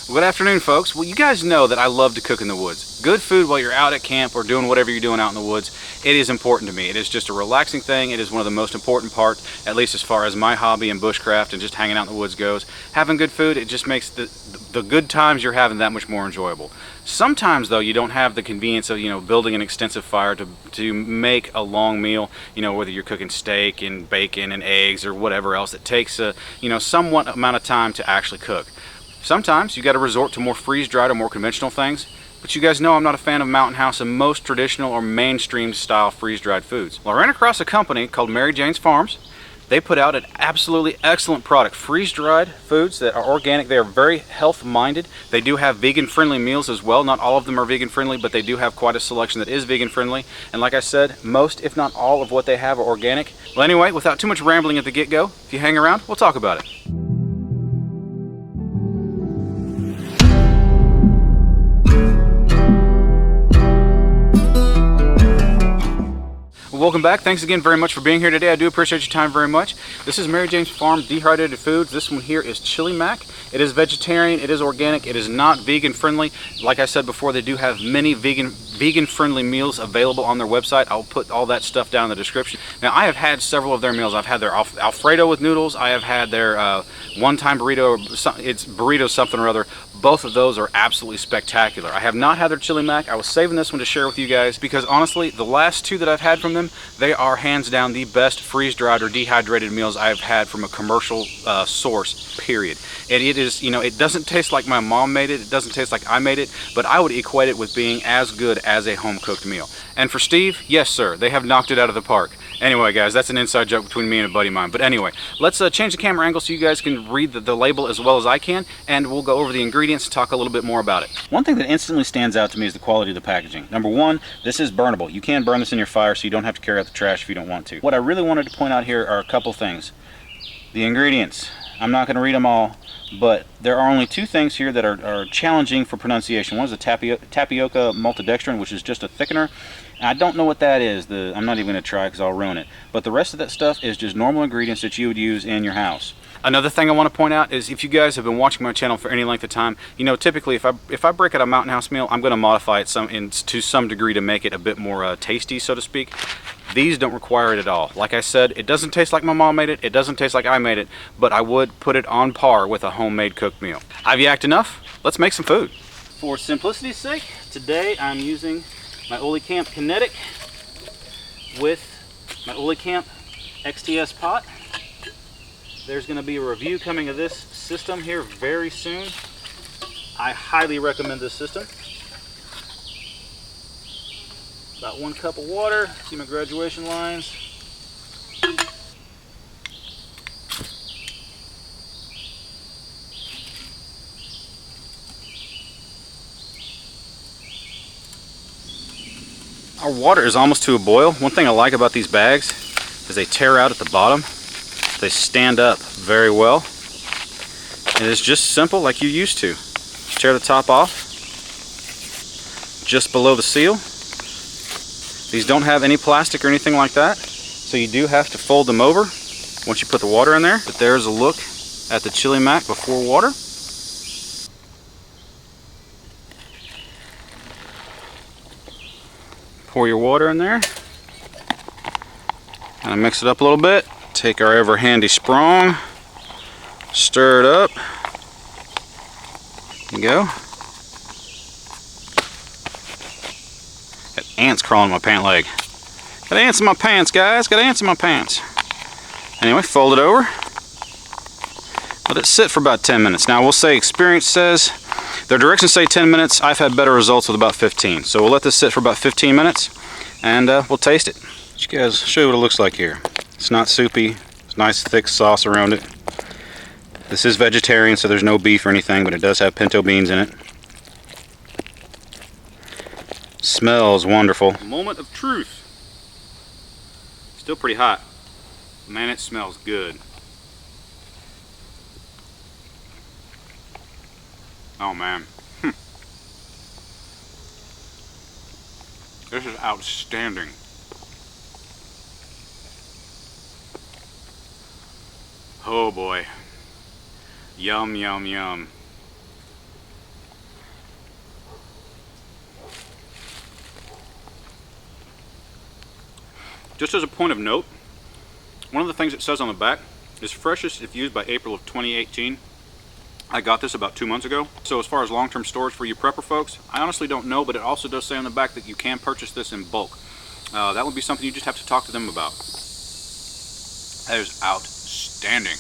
Good afternoon, folks. Well, you guys know that I love to cook in the woods. Good food while you're out at camp or doing whatever you're doing out in the woods, it is important to me. It is just a relaxing thing. It is one of the most important parts, at least as far as my hobby and bushcraft and just hanging out in the woods goes. Having good food, it just makes the good times you're having that much more enjoyable. Sometimes, though, you don't have the convenience of, building an extensive fire to make a long meal, whether you're cooking steak and bacon and eggs or whatever else. It takes a, somewhat amount of time to actually cook. Sometimes you got to resort to more freeze-dried or more conventional things, but you guys know I'm not a fan of Mountain House and most traditional or mainstream style freeze-dried foods. Well, I ran across a company called MaryJanes Farms. They put out an absolutely excellent product, freeze-dried foods that are organic. They are very health-minded. They do have vegan-friendly meals as well. Not all of them are vegan-friendly, but they do have quite a selection that is vegan-friendly. And like I said, most, if not all, of what they have are organic. Well, anyway, without too much rambling at the get-go, if you hang around, we'll talk about it. Welcome back. Thanks again very much for being here today. I do appreciate your time very much. This is MaryJanes Farm Dehydrated Foods. This one here is chili mac. It is vegetarian, it is organic, it is not vegan friendly. Like I said before, they do have many vegan friendly meals available on their website. I'll put all that stuff down in the description. Now, I have had several of their meals. I've had their Alfredo with noodles. I have had their one-time burrito. It's burrito something or other. Both of those are absolutely spectacular. I have not had their chili mac. I was saving this one to share with you guys because honestly, the last two that I've had from them, they are hands down the best freeze-dried or dehydrated meals I've had from a commercial source, period. And it is, it doesn't taste like my mom made it. It doesn't taste like I made it, but I would equate it with being as good as a home-cooked meal. And for Steve, yes sir, they have knocked it out of the park. Anyway guys, that's an inside joke between me and a buddy of mine. But anyway, let's change the camera angle so you guys can read the label as well as I can, and we'll go over the ingredients and talk a little bit more about it. One thing that instantly stands out to me is the quality of the packaging. Number one, this is burnable. You can burn this in your fire, so you don't have to carry out the trash if you don't want to. What I really wanted to point out here are a couple things. The ingredients. I'm not going to read them all, but there are only two things here that are challenging for pronunciation. One is the tapioca maltodextrin, which is just a thickener. I don't know what that is. I'm not even going to try because I'll ruin it. But the rest of that stuff is just normal ingredients that you would use in your house. Another thing I want to point out is if you guys have been watching my channel for any length of time, typically if I break out a Mountain House meal, I'm going to modify it to some degree to make it a bit more tasty, so to speak. These don't require it at all. Like I said, it doesn't taste like my mom made it. It doesn't taste like I made it, but I would put it on par with a homemade cooked meal. I've yacked enough. Let's make some food. For simplicity's sake, today I'm using my Ole Camp Kinetic with my Ole Camp XTS pot. There's going to be a review coming of this system here very soon. I highly recommend this system. About 1 cup of water. See my graduation lines. Our water is almost to a boil. One thing I like about these bags is they tear out at the bottom. They stand up very well. And it's just simple like you used to. Tear the top off just below the seal. These don't have any plastic or anything like that, so you do have to fold them over once you put the water in there. But there's a look at the chili mac before water. Pour your water in there. Kind of mix it up a little bit. Take our ever handy sprong. Stir it up. There you go. Got ants crawling my pant leg. Got ants in my pants, guys. Got ants in my pants. Anyway, fold it over. Let it sit for about 10 minutes. Now, we'll say experience says, their directions say 10 minutes. I've had better results with about 15. So we'll let this sit for about 15 minutes and we'll taste it. Let you guys show you what it looks like here. It's not soupy. It's nice thick sauce around it. This is vegetarian, so there's no beef or anything, but it does have pinto beans in it. Smells wonderful. Moment of truth. Still pretty hot. Man, it smells good. Oh man. This is outstanding. Oh boy. Yum, yum, yum. Just as a point of note, one of the things it says on the back is freshest if used by April of 2018. I got this about 2 months ago. So as far as long-term storage for you prepper folks, I honestly don't know, but it also does say on the back that you can purchase this in bulk. That would be something you just have to talk to them about. That is outstanding.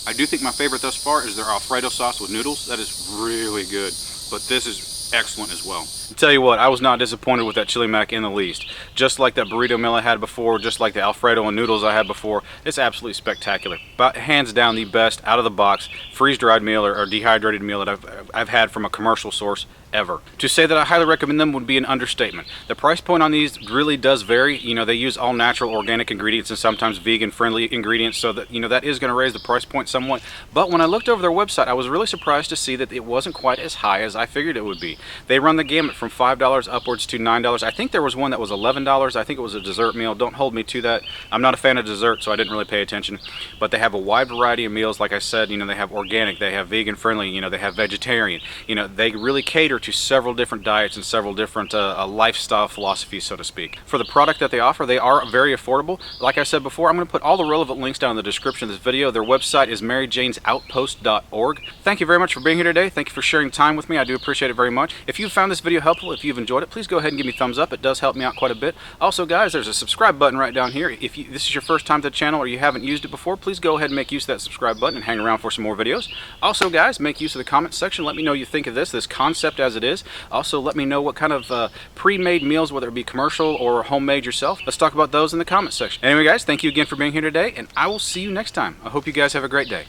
I do think my favorite thus far is their Alfredo sauce with noodles. That is really good, but this is excellent as well. I'll tell you what, I was not disappointed with that chili mac in the least. Just like that burrito meal I had before, just like the Alfredo and noodles I had before, it's absolutely spectacular. But hands down the best out of the box freeze-dried meal or dehydrated meal that I've had from a commercial source ever. To say that I highly recommend them would be an understatement. The price point on these really does vary. You know, they use all natural organic ingredients and sometimes vegan friendly ingredients, so that, you know, that is going to raise the price point somewhat. But when I looked over their website, I was really surprised to see that it wasn't quite as high as I figured it would be. They run the gamut from $5 upwards to $9. I think there was one that was $11. I think it was a dessert meal. Don't hold me to that. I'm not a fan of dessert, so I didn't really pay attention. But they have a wide variety of meals. Like I said, you know, they have organic, they have vegan friendly, you know, they have vegetarian. You know, they really cater to several different diets and several different lifestyle philosophies, so to speak. For the product that they offer, they are very affordable. Like I said before, I'm going to put all the relevant links down in the description of this video. Their website is MaryJanesOutpost.org. Thank you very much for being here today. Thank you for sharing time with me. I do appreciate it very much. If you found this video helpful, if you've enjoyed it, please go ahead and give me a thumbs up. It does help me out quite a bit. Also, guys, there's a subscribe button right down here. If this is your first time to the channel or you haven't used it before, please go ahead and make use of that subscribe button and hang around for some more videos. Also, guys, make use of the comments section. Let me know what you think of this concept as it is. Also, let me know what kind of pre-made meals, whether it be commercial or homemade yourself. Let's talk about those in the comments section. Anyway, guys, thank you again for being here today, and I will see you next time. I hope you guys have a great day.